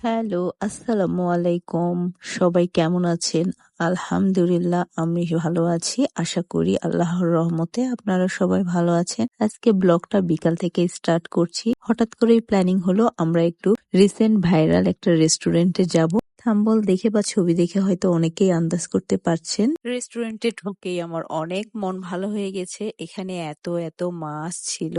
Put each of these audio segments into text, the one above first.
Hello, আসসালামু আলাইকুম। সবাই কেমন আছেন? আলহামদুলিল্লাহ আমি ভালো আছি। আশা করি আল্লাহর রহমতে আপনারা সবাই ভালো আছেন। আজকে ব্লগটা বিকাল থেকে স্টার্ট করছি। হঠাৎ করেই প্ল্যানিং হলো আমরা একটু রিসেন্ট ভাইরাল একটা রেস্টুরেন্টে যাব। থাম্বনেল দেখে বা ছবি দেখে হয়তো অনেকেই আন্দাজ করতে পারছেন। রেস্টুরেন্টে ঢুকেই আমার অনেক মন ভালো হয়ে গেছে। এখানে এত এত মাছ ছিল।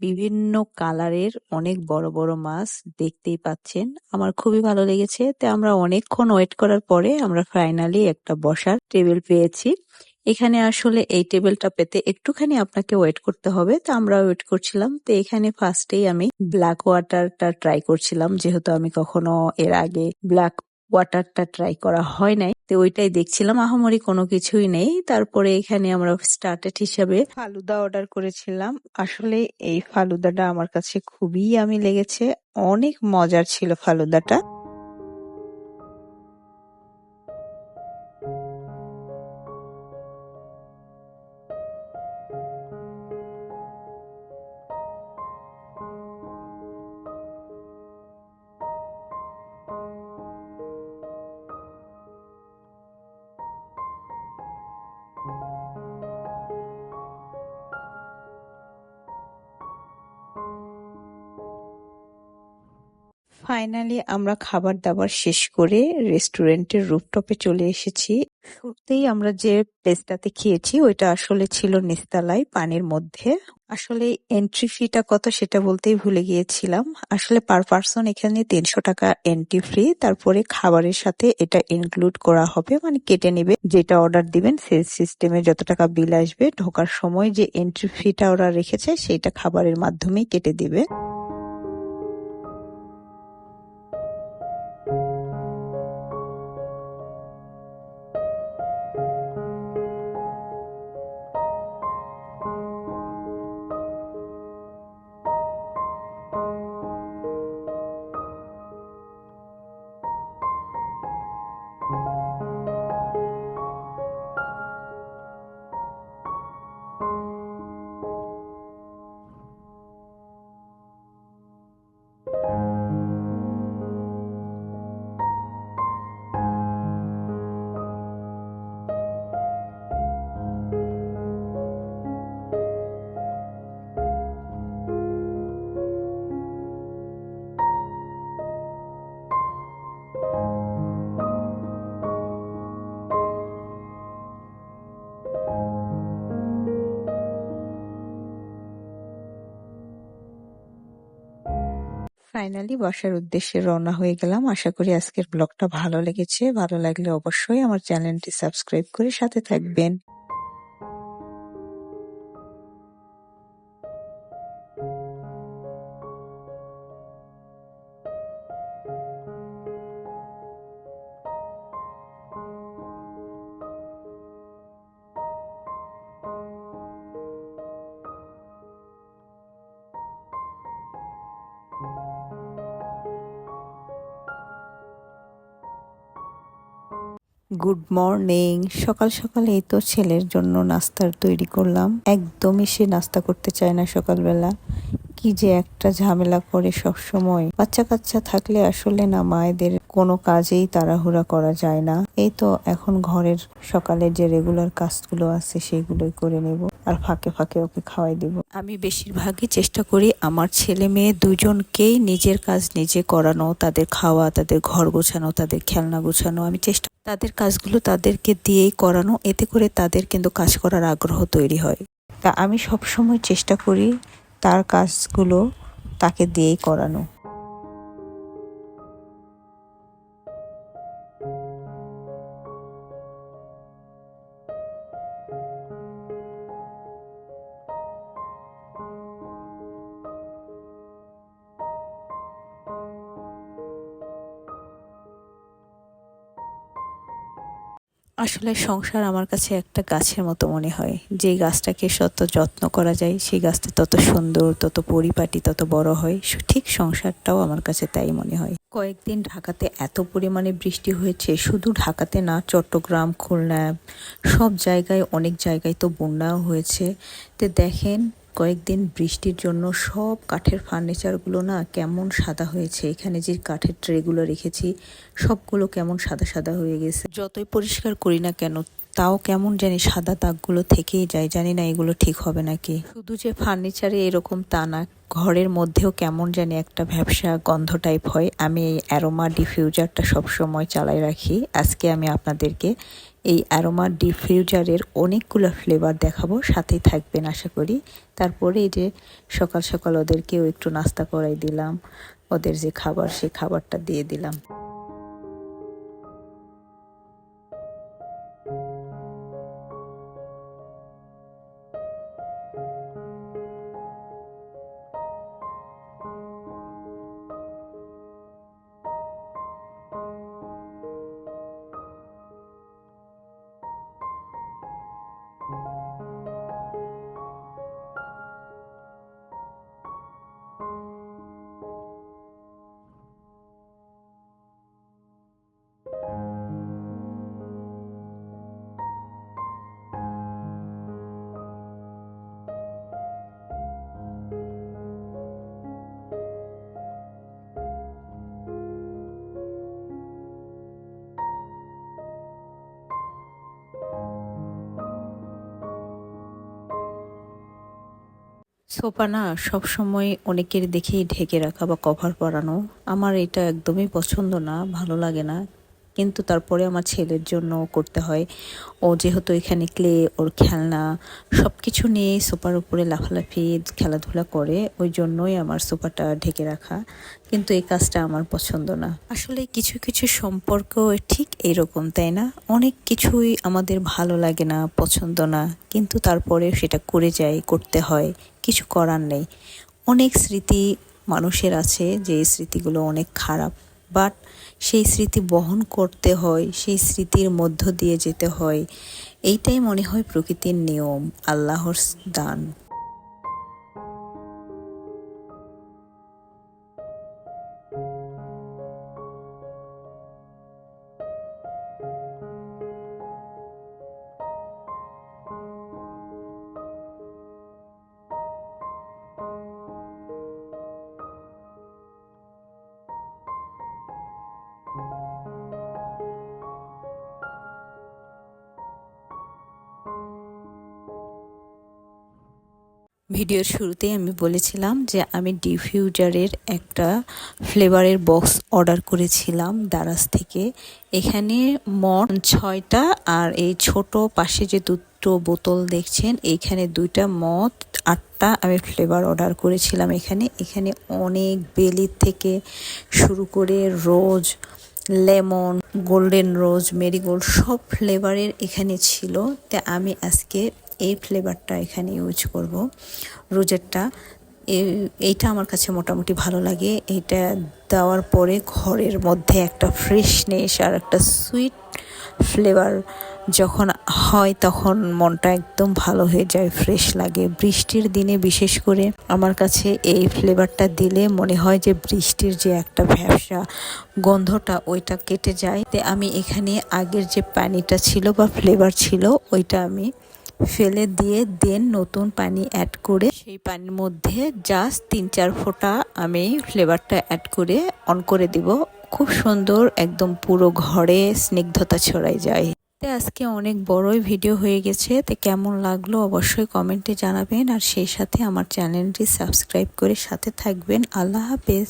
বিভিন্ন কালারের অনেক বড় বড় মাছ দেখতেই পাচ্ছেন। আমার খুবই ভালো লেগেছে। তো আমরা অনেকক্ষণ ওয়েট করার পরে আমরা ফাইনালি একটা বসার টেবিল পেয়েছি। এখানে আসলে এই টেবিলটা পেতে একটুখানি আপনাকে ওয়েট করতে হবে। তো আমরা ওয়েট করছিলাম। তো এখানে ফার্স্টেই আমি ব্ল্যাক ওয়াটারটা ট্রাই করছিলাম, যেহেতু আমি কখনো এর আগে ব্ল্যাক ওয়াটারটা ট্রাই করা হয় নাই। তো ওইটাই দেখছিলাম, আহামরি কোনো কিছুই নেই। তারপরে এখানে আমরা স্টার্টার হিসাবে ফালুদা অর্ডার করেছিলাম। আসলে এই ফালুদাটা আমার কাছে খুবই ইয়ামি লেগেছে। অনেক মজার ছিল ফালুদাটা। ফাইনালি আমরা খাবার দাবার শেষ করে রেস্টুরেন্টের রুফটপে চলে এসেছি। শুরুতেই আমরা যে প্লেসটাতে খেয়েছি ওইটা আসলে ছিল নিচতলায় পানির মধ্যে। আসলে এন্ট্রি ফিটা কত সেটা বলতেই ভুলে গিয়েছিলাম। আসলে পার পার্সন এখানে ৩০০ টাকা এন্ট্রি ফ্রি। তারপরে খাবারের সাথে এটা ইনক্লুড করা হবে, মানে কেটে নিবে। যেটা অর্ডার দিবেন সেই সিস্টেমে যত টাকা বিল আসবে, ঢোকার সময় যে এন্ট্রি ফিটা ওরা রেখেছে সেইটা খাবারের মাধ্যমেই কেটে দিবে। ফাইনালি বসার উদ্দেশ্যে রওনা হয়ে গেলাম। আশা করি আজকের ব্লগটা ভালো লেগেছে। ভালো লাগলে অবশ্যই আমার চ্যানেলটি সাবস্ক্রাইব করে সাথে থাকবেন। Good morning. সকাল সকাল এই তো ছেলের জন্য নাস্তার তৈরি করলাম। একদমই সে নাস্তা করতে চায় না সকালবেলা। কি যে একটা ঝামেলা করে সব সময়। বাচ্চা কাচ্চা থাকলে আসলে না মায়েদের কোনো কাজেই তাড়াহুড়া করা যায় না। এই তো এখন ঘরের সকালে যে রেগুলার কাজগুলো আছে সেগুলোই করে নেব, আর ফাঁকে ফাঁকে ওকে খাওয়াই দিব। আমি বেশিরভাগই চেষ্টা করি আমার ছেলে মেয়ে দুজনকেই নিজের কাজ নিজে করানো, তাদের খাওয়া, তাদের ঘর গোছানো, তাদের খেলনা গোছানো। আমি চেষ্টা তাদের কাজগুলো তাদেরকে দিয়েই করানো, এতে করে তাদের কিন্তু কাজ করার আগ্রহ তৈরি হয়। তা আমি সবসময় চেষ্টা করি তার কাজগুলো তাকে দিয়েই করানো। আসলে সংসার আমার কাছে একটা গাছের মতো মনে হয়। যে গাছটাকে যত যত্ন করা যায় সেই গাছটা তত সুন্দর, তত পরিপাটি, তত বড় হয়। ঠিক সংসারটাও আমার কাছে তাই মনে হয়। কয়েকদিন ঢাকাতে এত পরিমাণে বৃষ্টি হয়েছে, শুধু ঢাকাতে না, চট্টগ্রাম, খুলনা, সব জায়গায়, অনেক জায়গায় তো বন্যাও হয়েছে। তো দেখেন কয়েকদিন বৃষ্টির জন্য সব কাঠের ফার্নিচারগুলো না কেমন সাদা হয়েছে। এখানে যে কাঠের ট্রেগুলো রেখেছি সবগুলো কেমন সাদা সাদা হয়ে গেছে। যতই পরিষ্কার করি না কেন তাও কেমন জানি সাদা দাগগুলো থেকেই যায়। জানি না এগুলো ঠিক হবে নাকি। শুধু যে ফার্নিচারে এরকম তা না, ঘরের মধ্যেও কেমন জানি একটা ভ্যাপসা গন্ধ টাইপ হয়। আমি এই অ্যারোমা ডিফিউজারটা সবসময় চালাই রাখি। আজকে আমি আপনাদেরকে এই অ্যারোমা ডিফিউজারের অনেকগুলো ফ্লেভার দেখাবো, সাথেই থাকবেন আশা করি। তারপরে এই যে সকাল সকাল ওদেরকেও একটু নাস্তা করাই দিলাম, ওদের যে খাবার সেই খাবারটা দিয়ে দিলাম। সোফা না সবসময় অনেকের দেখেই ঢেকে রাখা বা কভার পরানো, আমার এটা একদমই পছন্দ না, ভালো লাগে না। কিন্তু তারপরে আমার ছেলের জন্য করতে হয়। ও যেহেতু এখানে ক্লে, ওর খেলনা সব কিছু নিয়ে সোফার উপরে লাফালাফি খেলাধুলা করে, ওই জন্যই আমার সোফাটা ঢেকে রাখা। কিন্তু এই কাজটা আমার পছন্দ না। আসলে কিছু কিছু সম্পর্ক ঠিক এইরকম, তাই না? অনেক কিছুই আমাদের ভালো লাগে না, পছন্দ না, কিন্তু তারপরে সেটা করে যাই, করতে হয়, কিছু করার নেই। অনেক স্মৃতি মানুষের আছে যে স্মৃতিগুলো অনেক খারাপ, বাট সেই স্মৃতি বহন করতে হয়, সেই স্মৃতির মধ্য দিয়ে যেতে হয়। এইটাই মনে হয় প্রকৃতির নিয়ম, আল্লাহর দান। ভিডিওর শুরুতেই আমি বলেছিলাম যে আমি ডিফিউজারের একটা ফ্লেভারের বক্স অর্ডার করেছিলাম দারাজ থেকে। এখানে মোট 6টা, আর এই ছোট পাশে যে দুটো বোতল দেখছেন এইখানে 2টা, মোট 8টা আমি ফ্লেভার অর্ডার করেছিলাম। এখানে অনেক বেলি থেকে শুরু করে রোজ, লেমন, গোল্ডেন রোজ, মেরিগোল্ড সব ফ্লেভারের এখানে ছিল। তা আমি আজকে এই ফ্লেভারটা এখানে ইউজ করব, রোজেরটা। এইটা আমার কাছে মোটামুটি ভালো লাগে। এটা দেওয়ার পরে ঘরের মধ্যে একটা ফ্রেশনেস আর একটা সুইট ফ্লেভার যখন হয় তখন মনটা একদম ভালো হয়ে যায়, ফ্রেশ লাগে। বৃষ্টির দিনে বিশেষ করে আমার কাছে এই ফ্লেভারটা দিলে মনে হয় যে বৃষ্টির যে একটা ভ্যাপসা গন্ধটা ওইটা কেটে যায়। তে আমি এখানে আগের যে পানিটা ছিল বা ফ্লেভার ছিল ওইটা আমি ফেলে দিয়ে দেন নতুন পানি অ্যাড করে সেই পানির মধ্যে জাস্ট 3-4 ফোঁটা আমি ফ্লেভারটা অ্যাড করে অন করে দিব। খুব সুন্দর, একদম পুরো ঘরে স্নিগ্ধতা ছড়াই যায়। আজকে অনেক বড়ই ভিডিও হয়ে গেছে, তো কেমন লাগলো অবশ্যই কমেন্টে জানাবেন, আর সেই সাথে আমার চ্যানেলটি সাবস্ক্রাইব করে সাথে থাকবেন। আল্লাহ হাফেজ।